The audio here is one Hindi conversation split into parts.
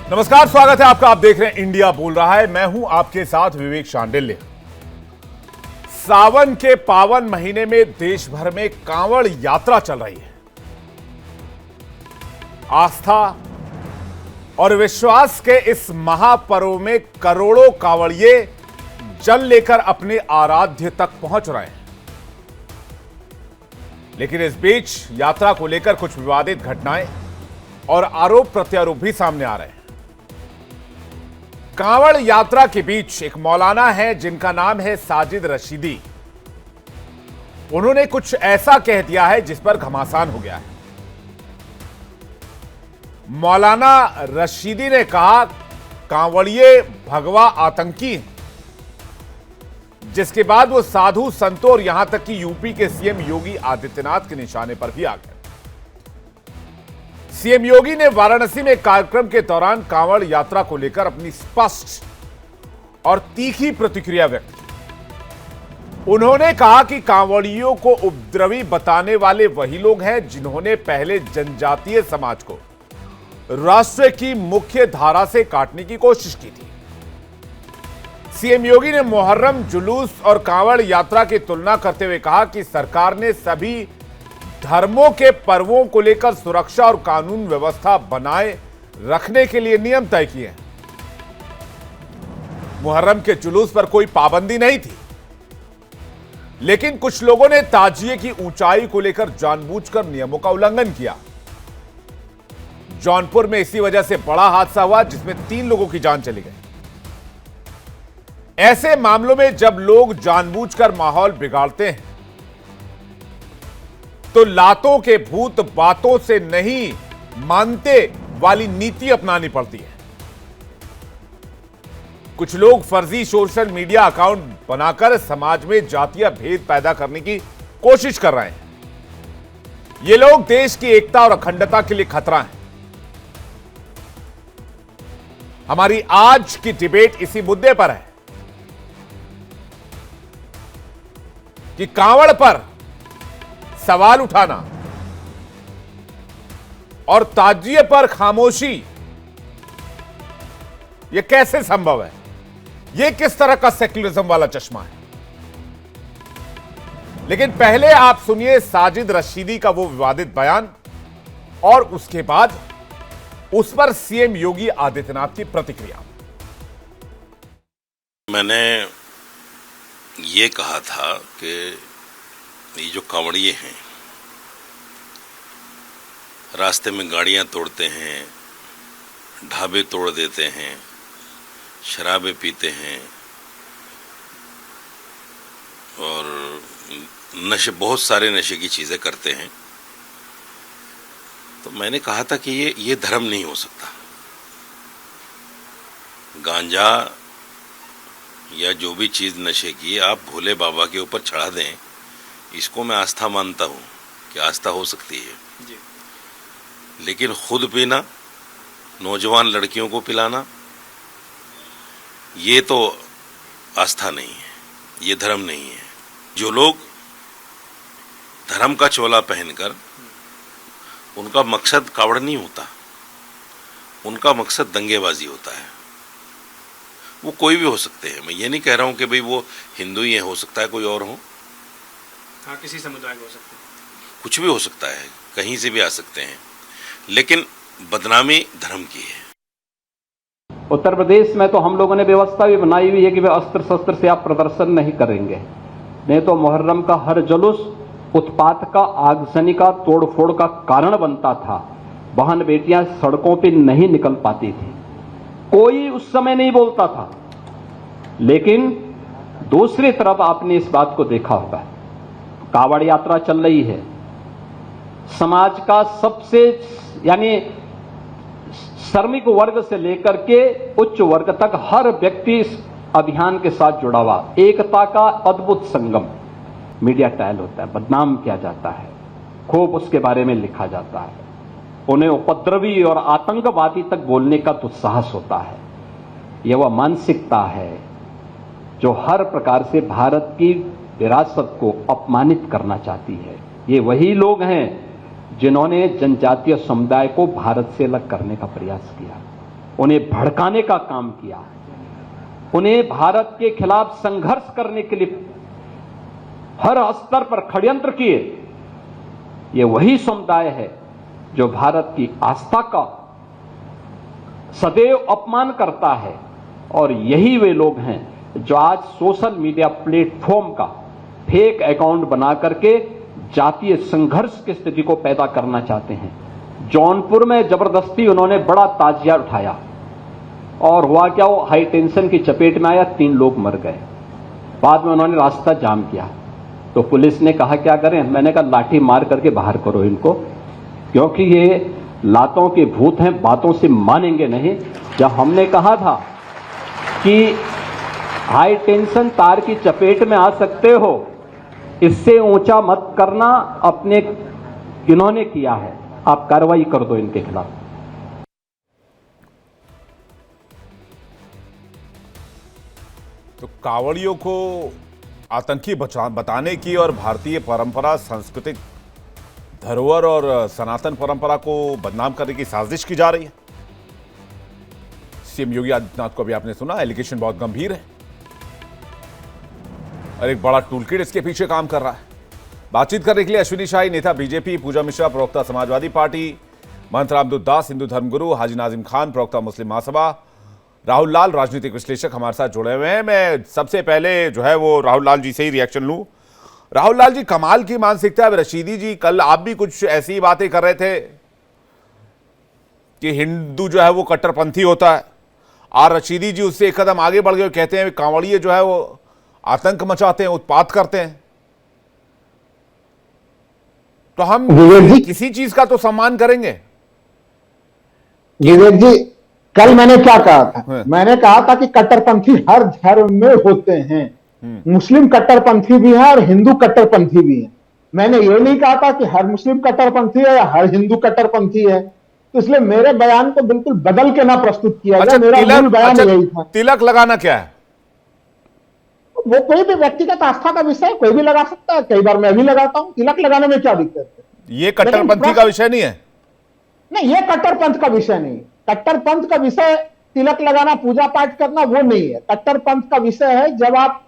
नमस्कार, स्वागत है आपका। आप देख रहे हैं इंडिया बोल रहा है। मैं हूं आपके साथ विवेक शांडिल्य। सावन के पावन महीने में देश भर में कांवड़ यात्रा चल रही है। आस्था और विश्वास के इस महापर्व में करोड़ों कांवड़िए जल लेकर अपने आराध्य तक पहुंच रहे हैं। लेकिन इस बीच यात्रा को लेकर कुछ विवादित घटनाएं और आरोप प्रत्यारोप भी सामने आ रहे हैं। कांवड़ यात्रा के बीच एक मौलाना है जिनका नाम है साजिद रशीदी। उन्होंने कुछ ऐसा कह दिया है जिस पर घमासान हो गया है। मौलाना रशीदी ने कहा कांवड़िए भगवा आतंकी हैं, जिसके बाद वो साधु संतों और यहां तक कि यूपी के सीएम योगी आदित्यनाथ के निशाने पर भी आ गए। सीएम योगी ने वाराणसी में कार्यक्रम के दौरान कांवड़ यात्रा को लेकर अपनी स्पष्ट और तीखी प्रतिक्रिया व्यक्त की। उन्होंने कहा कि कांवड़ियों को उपद्रवी बताने वाले वही लोग हैं जिन्होंने पहले जनजातीय समाज को राष्ट्र की मुख्य धारा से काटने की कोशिश की थी। सीएम योगी ने मुहर्रम जुलूस और कांवड़ यात्रा की तुलना करते हुए कहा कि सरकार ने सभी धर्मों के पर्वों को लेकर सुरक्षा और कानून व्यवस्था बनाए रखने के लिए नियम तय किए हैं। मुहर्रम के जुलूस पर कोई पाबंदी नहीं थी, लेकिन कुछ लोगों ने ताजिए की ऊंचाई को लेकर जानबूझकर नियमों का उल्लंघन किया। जौनपुर में इसी वजह से बड़ा हादसा हुआ जिसमें 3 लोगों की जान चली गई। ऐसे मामलों में जब लोग जानबूझकर माहौल बिगाड़ते हैं तो लातों के भूत बातों से नहीं मानते वाली नीति अपनानी पड़ती है। कुछ लोग फर्जी सोशल मीडिया अकाउंट बनाकर समाज में जातीय भेद पैदा करने की कोशिश कर रहे हैं। ये लोग देश की एकता और अखंडता के लिए खतरा हैं। हमारी आज की डिबेट इसी मुद्दे पर है कि कांवड़ पर सवाल उठाना और ताजिए पर खामोशी यह कैसे संभव है? यह किस तरह का सेक्युलरिज्म वाला चश्मा है? लेकिन पहले आप सुनिए साजिद रशीदी का वो विवादित बयान और उसके बाद उस पर सीएम योगी आदित्यनाथ की प्रतिक्रिया। मैंने ये कहा था कि ये जो कांवड़िए हैं रास्ते में गाड़ियां तोड़ते हैं, ढाबे तोड़ देते हैं, शराबें पीते हैं और नशे, बहुत सारे नशे की चीज़ें करते हैं। तो मैंने कहा था कि ये धर्म नहीं हो सकता। गांजा या जो भी चीज़ नशे की आप भोले बाबा के ऊपर चढ़ा दें, इसको मैं आस्था मानता हूँ कि आस्था हो सकती है जी। लेकिन खुद पीना, नौजवान लड़कियों को पिलाना, ये तो आस्था नहीं है, ये धर्म नहीं है। जो लोग धर्म का चोला पहनकर, उनका मकसद कावड़ नहीं होता, उनका मकसद दंगेबाजी होता है। वो कोई भी हो सकते हैं। मैं ये नहीं कह रहा हूँ कि भाई वो हिंदू ही है, हो सकता है कोई और हो। हाँ, किसी समुदाय को हो सकता है, कुछ भी हो सकता है, कहीं से भी आ सकते हैं, लेकिन बदनामी धर्म की है। उत्तर प्रदेश में तो हम लोगों ने व्यवस्था भी बनाई हुई है कि वे अस्त्र शस्त्र से आप प्रदर्शन नहीं करेंगे। नहीं तो मुहर्रम का हर जुलूस उत्पात का, आगजनी का, तोड़फोड़ का कारण बनता था। बहन बेटियां सड़कों पे नहीं निकल पाती थी, कोई उस समय नहीं बोलता था। लेकिन दूसरी तरफ आपने इस बात को देखा होगा, कांवड़ यात्रा चल रही है, समाज का सबसे यानी श्रमिक वर्ग से लेकर के उच्च वर्ग तक हर व्यक्ति इस अभियान के साथ जुड़ा हुआ। एकता का अद्भुत संगम। मीडिया ट्रायल होता है, बदनाम किया जाता है, खूब उसके बारे में लिखा जाता है, उन्हें उपद्रवी और आतंकवादी तक बोलने का दुस्साहस होता है। यह वह मानसिकता है जो हर प्रकार से भारत की विरासत को अपमानित करना चाहती है। ये वही लोग हैं जिन्होंने जनजातीय समुदाय को भारत से अलग करने का प्रयास किया। उन्हें भड़काने का काम किया, उन्हें भारत के खिलाफ संघर्ष करने के लिए हर स्तर पर षड्यंत्र किए। ये वही समुदाय है जो भारत की आस्था का सदैव अपमान करता है, और यही वे लोग हैं जो आज सोशल मीडिया प्लेटफॉर्म का फेक अकाउंट बना करके जातीय संघर्ष की स्थिति को पैदा करना चाहते हैं। जौनपुर में जबरदस्ती उन्होंने बड़ा ताजिया उठाया और हुआ क्या, वो हाई टेंशन की चपेट में आया, 3 लोग मर गए। बाद में उन्होंने रास्ता जाम किया तो पुलिस ने कहा क्या करें, मैंने कहा लाठी मार करके बाहर करो इनको, क्योंकि ये लातों के भूत हैं, बातों से मानेंगे नहीं। जब हमने कहा था कि हाई टेंशन तार की चपेट में आ सकते हो, इससे ऊंचा मत करना, अपने इन्होंने किया है, आप कार्रवाई कर दो इनके खिलाफ। तो कांवड़ियों को आतंकी बताने की और भारतीय परंपरा, सांस्कृतिक धरोहर और सनातन परंपरा को बदनाम करने की साजिश की जा रही है। सीएम योगी आदित्यनाथ को भी आपने सुना, एलिगेशन बहुत गंभीर है और एक बड़ा टूलकिट इसके पीछे काम कर रहा है। बातचीत करने के लिए अश्विनी शाही, नेता बीजेपी, पूजा मिश्रा, प्रवक्ता समाजवादी पार्टी, महंत रामदूत दास, हिंदू धर्मगुरु, हाजी नाजिम खान, प्रवक्ता मुस्लिम महासभा, राहुल लाल, राजनीतिक विश्लेषक हमारे साथ जुड़े हुए हैं। मैं सबसे पहले जो है वो राहुल लाल जी से ही रिएक्शन लूं। राहुल लाल जी, कमाल की मानसिकता है। रशीदी जी, कल आप भी कुछ ऐसी बातें कर रहे थे कि हिंदू जो है वो कट्टरपंथी होता है, और रशीदी जी उससे एक कदम आगे बढ़ गए, कहते हैं कांवड़िए जो है वो आतंक मचाते हैं, उत्पात करते हैं। तो हम किसी चीज का तो सम्मान करेंगे। विवेक जी, कल मैंने क्या कहा था? मैंने कहा था कि कट्टरपंथी हर धर्म में होते हैं, मुस्लिम कट्टरपंथी भी है और हिंदू कट्टरपंथी भी है। मैंने ये नहीं कहा था कि हर मुस्लिम कट्टरपंथी है या हर हिंदू कट्टरपंथी है, तो इसलिए मेरे बयान को बिल्कुल बदल के ना प्रस्तुत किया जाए। मेरा मूल बयान यही था। तिलक लगाना क्या है? वो कोई भी व्यक्तिगत आस्था का विषय, कोई भी लगा सकता है। कई बार मैं भी लगाता हूं। तिलक लगाने में क्या दिक्कत है? ये कट्टरपंथी का विषय नहीं है। नहीं, ये कट्टरपंथ का विषय नहीं। कट्टरपंथ का विषय तिलक लगाना, पूजा पाठ करना, वो नहीं है। कट्टरपंथ का विषय है जब आप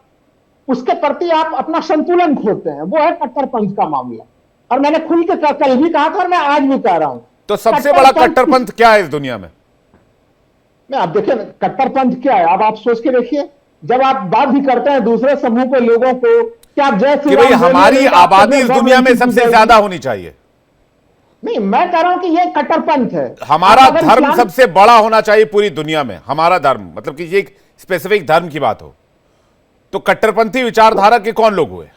उसके प्रति आप अपना संतुलन खोते हैं, वो है कट्टरपंथ का मामला। और मैंने खुल के कल भी कहा था और मैं आज भी कह रहा हूं। तो सबसे बड़ा कट्टरपंथ क्या है इस दुनिया में? आप देखिए कट्टरपंथ क्या है, अब आप सोच के देखिए। जब आप बात भी करते हैं दूसरे समूह के लोगों को कि आप जय श्री राम, हमारी आबादी इस दुनिया में सबसे ज्यादा होनी चाहिए। नहीं, मैं कह रहा हूं कि ये कट्टरपंथ है। हमारा धर्म सबसे बड़ा होना चाहिए पूरी दुनिया में। हमारा धर्म मतलब कि ये एक स्पेसिफिक धर्म की बात हो, तो कट्टरपंथी विचारधारा के कौन लोग हुए?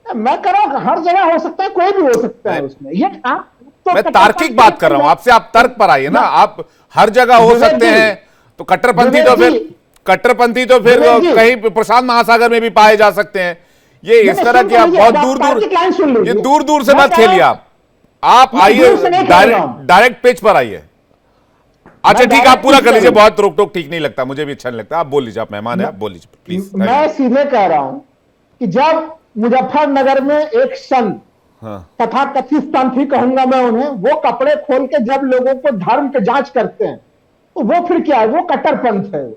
मैं कह रहा हूं हर जगह हो सकता है, कोई भी हो सकता है उसमें। ये तो मैं तार्किक बात कर रहा हूं आपसे, आप तर्क पर आइए ना। आप हर जगह हो सकते हैं तो कट्टरपंथी तो फिर कहीं प्रशांत महासागर में भी पाए जा सकते हैं। ये इस तरह की आप बहुत दूर दूर से मत खेलिए। आप आइए, डायरेक्ट पेज पर आइए। अच्छा ठीक है, आप पूरा कर लीजिए। बहुत रोक टोक ठीक नहीं लगता, मुझे भी अच्छा नहीं लगता। आप बोल लीजिए, आप मेहमान है, आप बोल लीजिए प्लीज। मैं सीधे कह रहा हूं कि जब मुजफ्फरनगर में एक संत, तथा कथित संत ही कहूंगा मैं उन्हें, वो कपड़े खोल के जब लोगों को धर्म की जांच करते हैं, तो वो फिर क्या है? वो कट्टरपंथ है।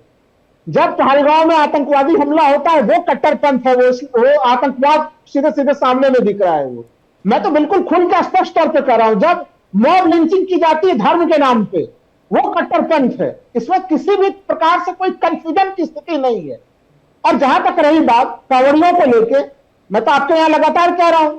जब पहलगांव में आतंकवादी हमला होता है, वो कट्टरपंथ है। वो आतंकवाद सीधे सीधे सामने में दिख रहा है। वो मैं तो बिल्कुल खुल के स्पष्ट तौर पे कह रहा हूं। जब मॉब लिंचिंग की जाती है धर्म के नाम पे, वो कट्टरपंथ है। इसमें किसी भी प्रकार से कोई कंफ्यूजन की स्थिति नहीं है। और जहां तक रही बात कांवड़ियों को लेके, मैं तो आपके यहां लगातार कह रहा हूं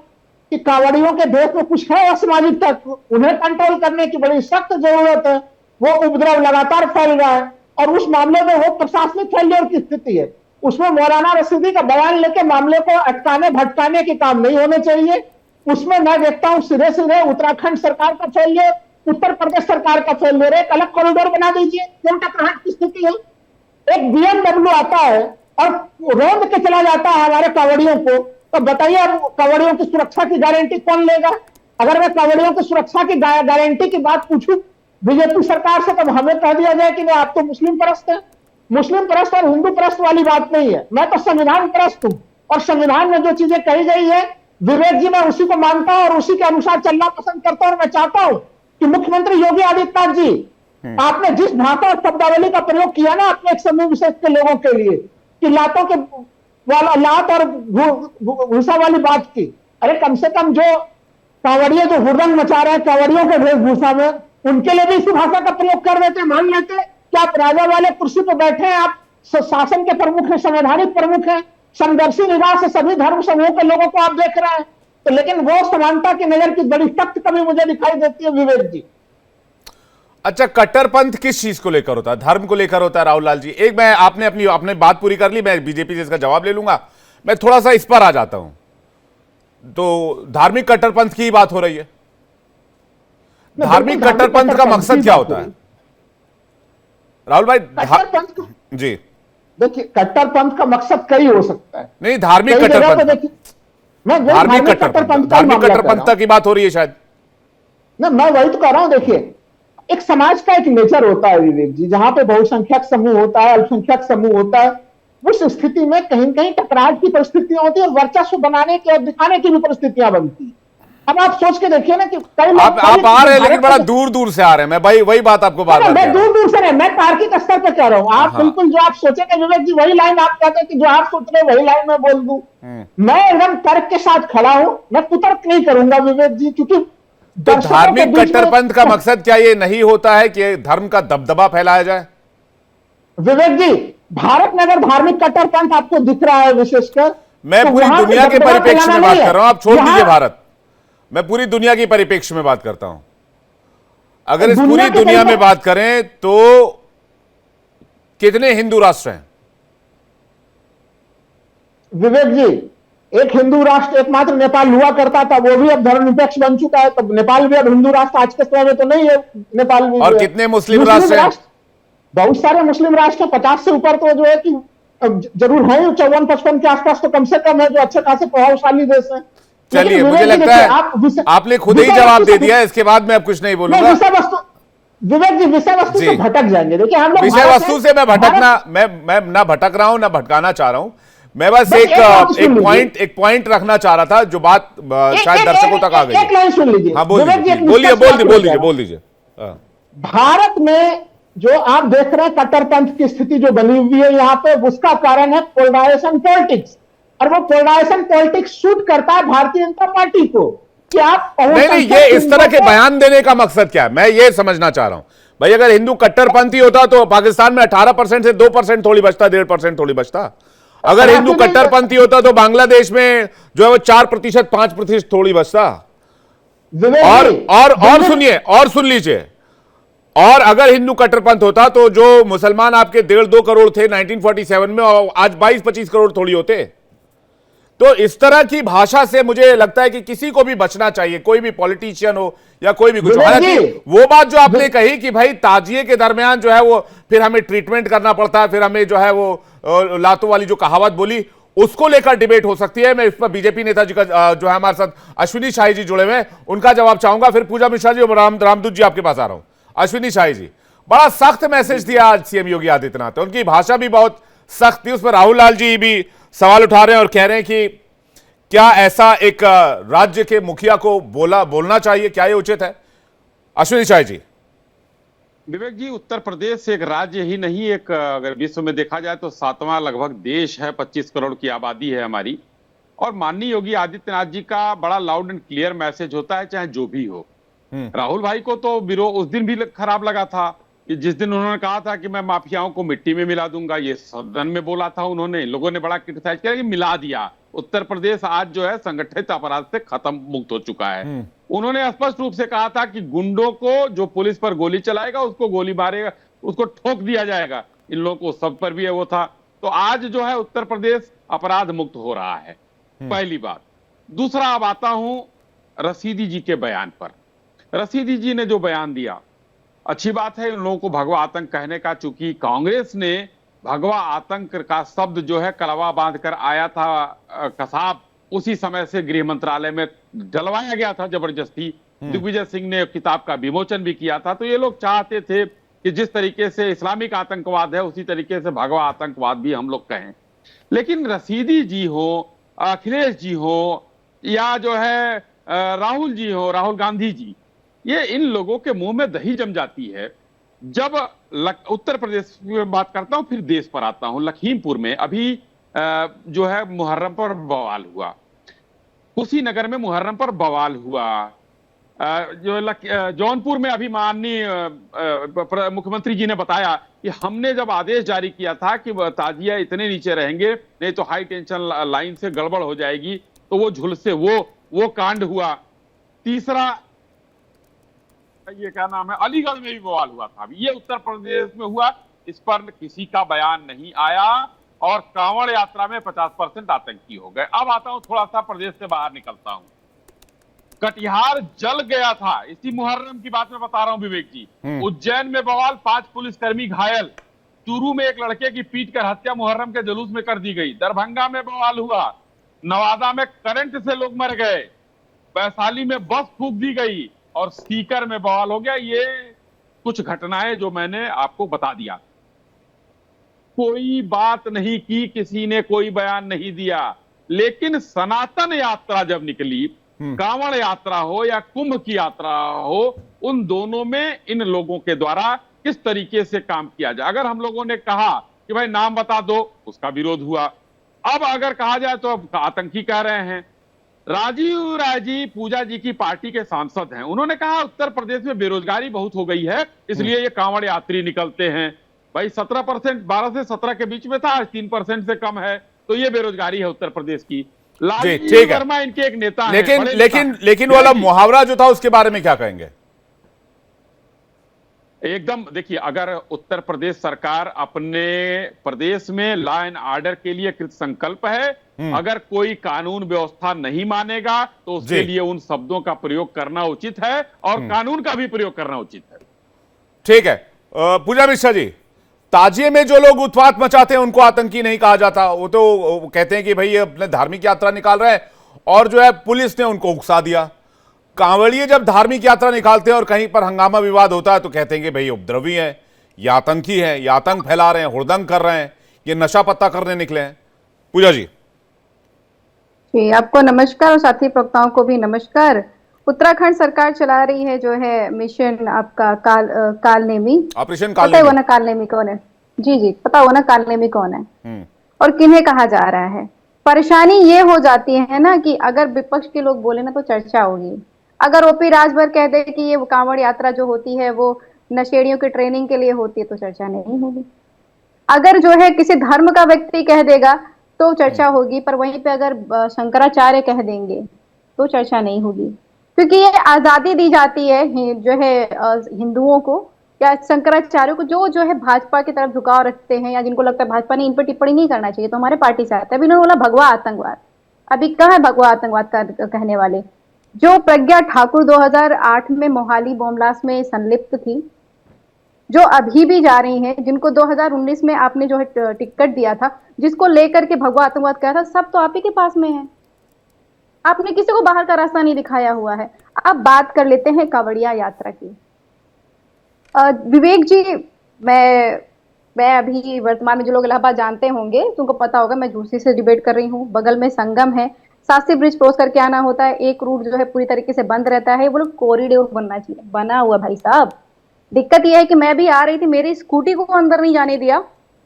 कि कांवड़ियों के देश में कुछ है असामाजिक तत्व, उन्हें कंट्रोल करने की बड़ी सख्त जरूरत है। वो उपद्रव लगातार फैल रहा है और उस मामले में वो प्रशासनिक फेलियर की स्थिति है। उसमें मौलाना रशीदी का बयान लेके मामले को अटकाने भटकाने के काम नहीं होने चाहिए। उसमें मैं देखता हूं सीधे सीधे उत्तराखंड सरकार का फेलियर, उत्तर प्रदेश सरकार का फेलियर। एक अलग कॉरिडोर बना दीजिए। जनता प्रहाट की स्थिति है। एक बीएमडब्ल्यू आता है और रोड के चला जाता है हमारे कांवड़ियों को, तो बताइए अब कांवड़ियों की सुरक्षा की गारंटी कौन लेगा? अगर मैं कांवड़ियों की सुरक्षा की गारंटी की बात पूछूं बीजेपी सरकार से, तब हमें कह दिया जाए कि आप तो मुस्लिम परस्त हैं। मुस्लिम परस्त और हिंदू परस्त वाली बात नहीं है। मैं तो संविधान परस्त हूं और संविधान में जो चीजें कही गई है, विवेक जी, मैं उसी को मानता हूं और उसी के अनुसार चलना पसंद करता हूं। और मैं चाहता हूं कि मुख्यमंत्री योगी आदित्यनाथ जी आपने जिस भाषा और शब्दावली का प्रयोग किया ना अपने एक समूह विशेष के लोगों के लिए कि लातों के वाला लात और भूसा वाली बात की, अरे कम से कम जो कांवड़िए जो हुड़दंग मचा रहे हैं कांवड़ियों के वेशभूषा में, उनके लिए भी इसी भाषा का प्रयोग कर देते, मान लेते कि आप राजा वाले कुर्सी पर बैठे हैं, आप शासन के प्रमुख हैं, संवैधानिक प्रमुख हैं, समदर्शी निगाह से सभी धर्म समूह के लोगों को आप देख रहे हैं। तो लेकिन वो समानता की नजर की बड़ी सख्त कमी मुझे दिखाई देती है विवेक जी। अच्छा, कट्टरपंथ किस चीज को लेकर होता है? धर्म को लेकर होता है राहुल लाल जी? एक मैं आपने बात पूरी कर ली, मैं बीजेपी से इसका जवाब ले लूंगा। मैं थोड़ा सा इस पर आ जाता हूं। तो धार्मिक कट्टरपंथ की बात हो रही है। धार्मिक कट्टरपंथ का मकसद क्या होता है राहुल भाई? जी देखिए, कट्टरपंथ का मकसद कई हो सकता है। नहीं, धार्मिक कट्टरपंथ, धार्मिक कट्टरपंथ की बात हो रही है शायद। ना, मैं वही तो कह रहा हूं। देखिए, एक समाज का एक नेचर होता है विवेक जी, जहां पे बहुसंख्यक समूह होता है, अल्पसंख्यक समूह होता है, उस स्थिति में कहीं कहीं टकराव की परिस्थितियां होती है और वर्चस्व बनाने की और दिखाने की भी परिस्थितियां बनती है। अब आप सोच के देखिए ना कि कई आप आ रहे हैं लेकिन बड़ा दूर दूर से आ रहे हैं। मैं भाई वही बात आपको बात मैं दूर दूर से नहीं, मैं तार्किक स्तर पे कह रहा हूं। आप बिल्कुल जो आप सोचेंगे विवेक जी वही लाइन आप कहते हैं कि जो आप सोच रहे वही लाइन मैं बोल दूं। मैं एकदम तर्क के साथ खड़ा हूं, मैं कुतर्क नहीं करूंगा विवेक जी, क्योंकि तो धार्मिक कट्टरपंथ का मकसद क्या ये नहीं होता है कि धर्म का दबदबा फैलाया जाए? विवेक जी, भारत में अगर धार्मिक कट्टरपंथ आपको दिख रहा है विशेषकर, मैं पूरी दुनिया के परिप्रेक्ष्य में बात कर रहा हूं। आप छोड़ दीजिए भारत, मैं पूरी दुनिया की परिप्रेक्ष्य में बात करता हूं। अगर इस पूरी दुनिया में बात करें तो कितने हिंदू राष्ट्र हैं विवेक जी? एक हिंदू राष्ट्र एकमात्र नेपाल हुआ करता था, वो भी अब धर्मनिरपेक्ष बन चुका है। तो नेपाल भी अब हिंदू राष्ट्र आज के समय में तो नहीं है। नेपाल भी और कितने मुस्लिम राष्ट्र हैं? बहुत सारे मुस्लिम राष्ट्र 50 से ऊपर तो जो है कि जरूर है, 54-55 के आसपास तो कम से कम है, जो अच्छे खासे प्रभावशाली देश हैं। चलिए, मुझे लगता है आपने खुद ही जवाब दे दिया, इसके बाद मैं अब कुछ नहीं बोलूंगा। विवेक जी, विषय वस्तु से भटक जाएंगे। देखिए, हम लोग विषय वस्तु से मैं भटकना, मैं ना भटक रहा हूं ना भटकाना चाह रहा हूं। मैं बस एक पॉइंट रखना चाह रहा था, जो बात शायद दर्शकों तक आ गई। एक लाइन सुन लीजिए। हाँ, बोल दीजिए। भारत में जो आप देख रहे हैं कट्टरपंथ की स्थिति जो बनी हुई है यहाँ पे, उसका कारण है पोलराइजेशन पॉलिटिक्स। और वो पोलराइजेशन पॉलिटिक्स सूट करता है भारतीय जनता पार्टी को कि आप नहीं, ये इस तरह के बयान देने का मकसद क्या है, मैं ये समझना चाह रहा हूं। भाई, अगर हिंदू कट्टरपंथी होता तो पाकिस्तान में 18% से 2% थोड़ी बचता, 1.5% थोड़ी बचता। अगर हिंदू कट्टरपंथी होता तो बांग्लादेश में जो है वो 4%, 5% थोड़ी बचता। और सुनिए, और सुन लीजिए, और अगर हिंदू कट्टरपंथ होता तो जो मुसलमान आपके 1.5-2 करोड़ थे 1947 में, और आज 22-25 करोड़ थोड़ी होते। तो इस तरह की भाषा से मुझे लगता है कि किसी को भी बचना चाहिए, कोई भी पॉलिटिशियन हो या कोई भी कुछ हो। हालांकि वो बात जो आपने कही कि भाई ताजिए के दरमियान जो है वो फिर हमें ट्रीटमेंट करना पड़ता है, फिर हमें जो है वो लातों वाली जो कहावत बोली, उसको लेकर डिबेट हो सकती है। मैं इस पर बीजेपी नेता जी का जो है हमारे साथ अश्विनी शाही जी जुड़े हुए हैं, उनका जवाब चाहूंगा। फिर पूजा मिश्रा जी और रामदूत जी आपके पास आ रहा हूं। अश्विनी शाही जी, बड़ा सख्त मैसेज दिया आज सीएम योगी आदित्यनाथ, उनकी भाषा भी बहुत सख्त थी। उस पर राहुल लाल जी भी सवाल उठा रहे हैं और कह रहे हैं कि क्या ऐसा एक राज्य के मुखिया को बोलना चाहिए, क्या ये उचित है? अश्विनी शाही जी। विवेक जी, उत्तर प्रदेश एक राज्य ही नहीं, एक अगर विश्व में देखा जाए तो 7वां लगभग देश है, 25 करोड़ की आबादी है हमारी। और माननीय योगी आदित्यनाथ जी का बड़ा लाउड एंड क्लियर मैसेज होता है, चाहे जो भी हो। राहुल भाई को तो विरोध उस दिन भी खराब लगा था कि जिस दिन उन्होंने कहा था कि मैं माफियाओं को मिट्टी में मिला दूंगा, ये सदन में बोला था उन्होंने, लोगों ने बड़ा क्रिटिसाइज किया कि मिला दिया। उत्तर प्रदेश आज जो है संगठित अपराध से खत्म मुक्त हो चुका है। उन्होंने स्पष्ट रूप से कहा था कि गुंडों को जो पुलिस पर गोली चलाएगा उसको गोली मारेगा, उसको ठोक दिया जाएगा। इन लोगों को सब पर भी है वो था। तो आज जो है उत्तर प्रदेश अपराध मुक्त हो रहा है, पहली बात। दूसरा, अब आता हूं रशीदी जी के बयान पर। रशीदी जी ने जो बयान दिया, अच्छी बात है, इन लोगों को भगवा आतंक कहने का, चूंकि कांग्रेस ने भगवा आतंक का शब्द जो है कलवा बांधकर आया था कसाब, उसी समय से गृह मंत्रालय में डलवाया गया था जबरदस्ती। दिग्विजय सिंह ने किताब का विमोचन भी किया था। तो ये लोग चाहते थे कि जिस तरीके से इस्लामिक आतंकवाद है उसी तरीके से भगवा आतंकवाद भी हम लोग कहें। लेकिन रशीदी जी हो, अखिलेश जी हो, या जो है राहुल जी हो, राहुल गांधी जी, ये इन लोगों के मुंह में दही जम जाती है जब उत्तर प्रदेश में बात करता हूं, फिर देश पर आता हूं। लखीमपुर में अभी जो है मुहर्रम पर बवाल हुआ, कुशीनगर में मुहर्रम पर बवाल हुआ, जो जौनपुर में अभी माननीय मुख्यमंत्री जी ने बताया कि हमने जब आदेश जारी किया था कि ताजिया इतने नीचे रहेंगे नहीं तो हाई टेंशन लाइन से गड़बड़ हो जाएगी, तो वो झुलसे वो कांड हुआ। तीसरा ये क्या नाम है, अलीगढ़ में भी बवाल हुआ था, ये उत्तर प्रदेश में हुआ, इस पर किसी का बयान नहीं आया और कांवड़ यात्रा में 50% आतंकी हो गए। अब आता हूं, थोड़ा सा प्रदेश से बाहर निकलता हूं। कटिहार जल गया था, इसी मुहर्रम की बात मैं बता रहा हूं विवेक जी। उज्जैन में बवाल, 5 पुलिसकर्मी घायल। चूरू में एक लड़के की पीट कर हत्या मुहर्रम के जुलूस में कर दी गई। दरभंगा में बवाल हुआ, नवादा में करंट से लोग मर गए, वैशाली में बस फूंक दी गई और सीकर में बवाल हो गया। ये कुछ घटनाएं जो मैंने आपको बता दिया। कोई बात नहीं की, किसी ने कोई बयान नहीं दिया, लेकिन सनातन यात्रा जब निकली, कांवड़ यात्रा हो या कुंभ की यात्रा हो, उन दोनों में इन लोगों के द्वारा किस तरीके से काम किया जाए। अगर हम लोगों ने कहा कि भाई नाम बता दो, उसका विरोध हुआ। अब अगर कहा जाए तो अब आतंकी कह रहे हैं। राजीव राय जी पूजा जी की पार्टी के सांसद हैं, उन्होंने कहा उत्तर प्रदेश में बेरोजगारी बहुत हो गई है, इसलिए ये कांवड़ यात्री निकलते हैं। भाई 17%, 12 से 17 के बीच में था, आज 3% से कम है, तो ये बेरोजगारी है उत्तर प्रदेश की। लालजी वर्मा इनके एक नेता हैं, लेकिन वाला मुहावरा जो था उसके बारे में क्या कहेंगे? एकदम देखिए, अगर उत्तर प्रदेश सरकार अपने प्रदेश में लॉ एंड ऑर्डर के लिए कृत संकल्प है, अगर कोई कानून व्यवस्था नहीं मानेगा तो उसके लिए उन शब्दों का प्रयोग करना उचित है और कानून का भी प्रयोग करना उचित है। ठीक है। पूजा मिश्रा जी, ताजिए में जो लोग उत्पात मचाते हैं उनको आतंकी नहीं कहा जाता, वो तो कहते हैं कि भाई ये अपने धार्मिक यात्रा निकाल रहे हैं और जो है पुलिस ने उनको उकसा दिया। कांवड़िए जब धार्मिक यात्रा निकालते हैं और कहीं पर हंगामा विवाद होता है तो कहते हैं कि भाई उपद्रवी है, ये आतंकी है, ये आतंक फैला रहे हैं, हुड़दंग कर रहे हैं, ये नशा पत्ता करने निकले हैं। पूजा जी आपको नमस्कार और साथी प्रवक्ताओं को भी नमस्कार। उत्तराखंड सरकार चला रही है जो है मिशन आपका कालनेमी, ऑपरेशन पता है वो ना कालनेमी कौन है? जी पता हो ना कालनेमी कौन है और किन्हें कहा जा रहा है। परेशानी ये हो जाती है ना कि अगर विपक्ष के लोग बोले ना तो चर्चा होगी, अगर ओपी राजभर कह दे कि ये कांवड़ यात्रा जो होती है वो नशेड़ियों की ट्रेनिंग के लिए होती है तो चर्चा नहीं होगी। अगर जो है किसी धर्म का व्यक्ति कह देगा तो चर्चा होगी, पर वहीं पे अगर शंकराचार्य कह देंगे तो चर्चा नहीं होगी, क्योंकि ये आजादी दी जाती है जो है हिंदुओं को या शंकराचार्य को जो है भाजपा की तरफ झुकाव रखते हैं या जिनको लगता है भाजपा ने इन पर टिप्पणी नहीं करना चाहिए तो हमारे पार्टी से आता है। अभी उन्होंने बोला भगवा आतंकवाद, अभी कहाँ है भगवा आतंकवाद का कहने वाले? जो प्रज्ञा ठाकुर 2008 में मोहाली बॉम्ब ब्लास्ट में संलिप्त थी, जो अभी भी जा रही हैं, जिनको 2019 में आपने जो है टिकट दिया था, जिसको लेकर के भगवा आतंकवाद कहा था, सब तो आप ही के पास में है। आपने किसी को बाहर का रास्ता नहीं दिखाया हुआ है। अब बात कर लेते हैं कांवड़िया यात्रा की। विवेक जी, मैं अभी वर्तमान में जो लोग इलाहाबाद जानते होंगे तुमको पता होगा मैं झूसी से डिबेट कर रही हूँ। बगल में संगम है, सासी ब्रिज क्रॉस करके आना होता है, एक रूट जो है पूरी तरीके से बंद रहता है। वो लोग कॉरिडोर बनना चाहिए, बना हुआ भाई साहब। दिक्कत यह है कि मैं भी आ रही थी, मेरी स्कूटी को अंदर नहीं जाने दिया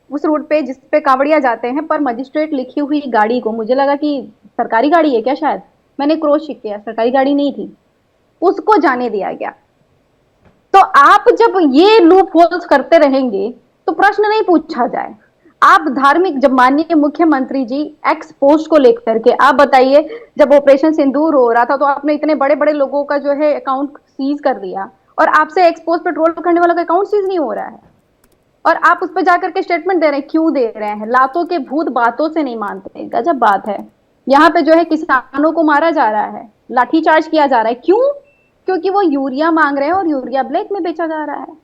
उस रूट पे जिस पे कांवड़िया जाते हैं, पर मजिस्ट्रेट लिखी हुई गाड़ी को, मुझे लगा कि सरकारी गाड़ी है क्या, शायद मैंने क्रॉस चेक किया, सरकारी गाड़ी नहीं थी, उसको जाने दिया गया। तो आप जब ये लूप होल्स करते रहेंगे तो प्रश्न नहीं पूछा जाए। आप धार्मिक, जब माननीय मुख्यमंत्री जी एक्स पोस्ट को लेकर के आप बताइए, जब ऑपरेशन सिंदूर हो रहा था तो आपने इतने बड़े बड़े लोगों का जो है अकाउंट सीज कर दिया और आपसे एक्स पोस्ट पे ट्रोल करने वालों का अकाउंट सीज नहीं हो रहा है और आप उस पर जाकर के स्टेटमेंट दे रहे हैं। क्यों दे रहे हैं? लातों के भूत बातों से नहीं मानते। गजब बात है। यहाँ पे जो है किसानों को मारा जा रहा है, लाठीचार्ज किया जा रहा है। क्यों? क्योंकि वो यूरिया मांग रहे हैं और यूरिया ब्लैक में बेचा जा रहा है।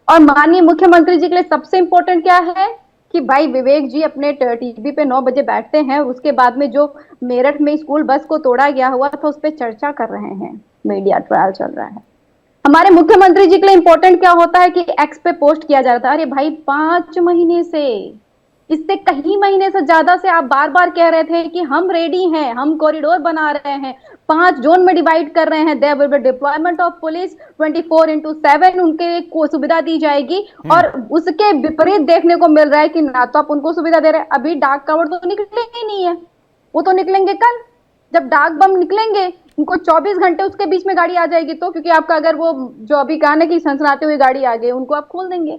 और माननीय मुख्यमंत्री जी के लिए सबसे इंपॉर्टेंट क्या है कि भाई विवेक जी अपने टीवी पे 9 बजे बैठते हैं, उसके बाद में जो मेरठ में स्कूल बस को तोड़ा गया हुआ था उस पर चर्चा कर रहे हैं, मीडिया ट्रायल चल रहा है। हमारे मुख्यमंत्री जी के लिए इंपॉर्टेंट क्या होता है कि एक्स पे पोस्ट किया जा रहा था, अरे भाई 5 महीने से इससे कई महीने से ज्यादा से आप बार बार कह रहे थे कि हम रेडी हैं, हम कॉरिडोर बना रहे हैं, 5 जोन में डिवाइड कर रहे हैं, there will be deployment of police 24/7 उनके को सुविधा दी जाएगी। और उसके विपरीत देखने को मिल रहा है कि ना तो आप उनको सुविधा दे रहे हैं, अभी डाक कावड़ तो निकले ही नहीं है, वो तो निकलेंगे कल जब डाक बम निकलेंगे, उनको 24 घंटे उसके बीच में गाड़ी आ जाएगी तो, क्योंकि आपका अगर वो जो अभी कहा ना कि सनसनाते हुए गाड़ी आ गई, उनको आप खोल देंगे।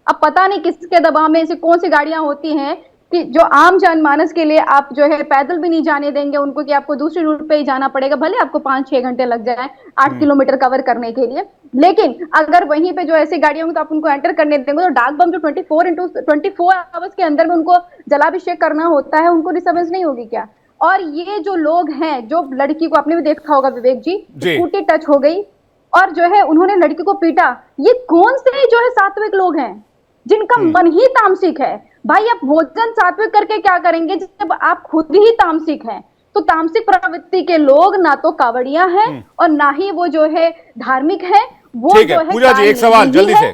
अब पता नहीं किसके दबाव में ऐसी कौन सी गाड़ियां होती हैं कि जो आम जनमानस के लिए आप जो है पैदल भी नहीं जाने देंगे उनको, कि आपको दूसरी रूट पे ही जाना पड़ेगा, भले आपको 5-6 घंटे लग जाए 8 किलोमीटर कवर करने के लिए, लेकिन अगर वहीं पे जो ऐसी गाड़ियां होंगी तो आप उनको एंटर करने देंगे। तो डाक बम जो 24 आवर्स के अंदर में उनको जलाभिषेक करना होता है, उनको डिस्टर्बेंस नहीं होगी क्या? और ये जो लोग हैं, जो लड़की को आपने भी देखा होगा विवेक जी, स्कूटी टच हो गई और जो है उन्होंने लड़की को पीटा, ये कौन से जो है सात्विक लोग हैं जिनका मन ही तामसिक है? भाई आप भोजन सात्विक करके क्या करेंगे जब आप खुद ही तामसिक हैं? तो तामसिक प्रवृत्ति के लोग ना तो कावड़िया हैं और ना ही वो जो है धार्मिक है, वो ठीक जो है है पूजा जी, एक सवाल जल्दी से।